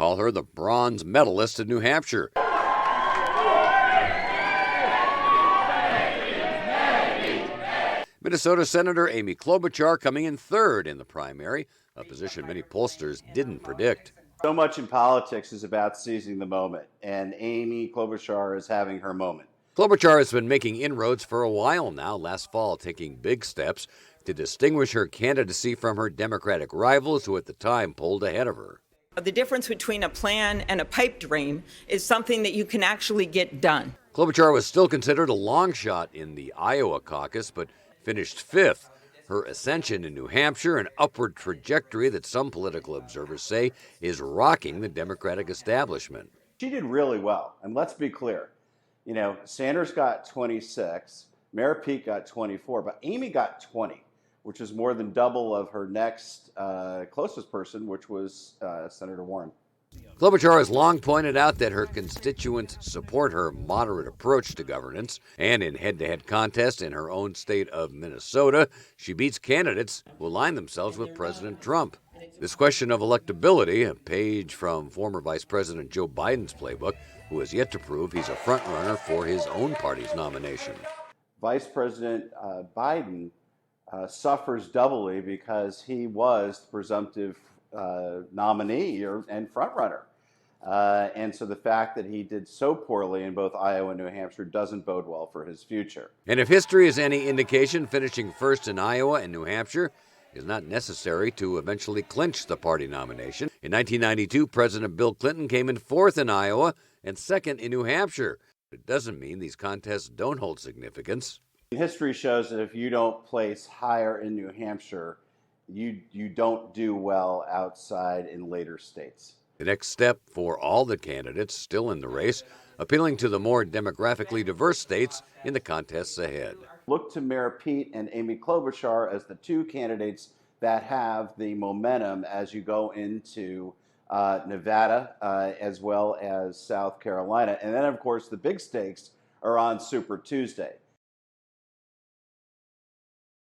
call her the bronze medalist in New Hampshire. Minnesota Senator Amy Klobuchar coming in third in the primary, a position many pollsters didn't predict. So much in politics is about seizing the moment, and Amy Klobuchar is having her moment. Klobuchar has been making inroads for a while now, last fall taking big steps to distinguish her candidacy from her Democratic rivals who at the time polled ahead of her. The difference between a plan and a pipe dream is something that you can actually get done. Klobuchar was still considered a long shot in the Iowa caucus, but finished fifth. Her ascension in New Hampshire, an upward trajectory that some political observers say is rocking the Democratic establishment. She did really well, and let's be clear. You know, Sanders got 26, Mayor Pete got 24, but Amy got 20, which is more than double of her next closest person, which was Senator Warren. Klobuchar has long pointed out that her constituents support her moderate approach to governance, and in head-to-head contests in her own state of Minnesota, she beats candidates who align themselves with President Trump. This question of electability, a page from former Vice President Joe Biden's playbook, who has yet to prove he's a frontrunner for his own party's nomination. Vice President Biden suffers doubly because he was the presumptive nominee and frontrunner. And so the fact that he did so poorly in both Iowa and New Hampshire doesn't bode well for his future. And if history is any indication, finishing first in Iowa and New Hampshire is not necessary to eventually clinch the party nomination. In 1992, President Bill Clinton came in fourth in Iowa and second in New Hampshire. It doesn't mean these contests don't hold significance. History shows that if you don't place higher in New Hampshire, you don't do well outside in later states. The next step for all the candidates still in the race, appealing to the more demographically diverse states in the contests ahead. Look to Mayor Pete and Amy Klobuchar as the two candidates that have the momentum as you go into Nevada as well as South Carolina. And then, of course, the big stakes are on Super Tuesday.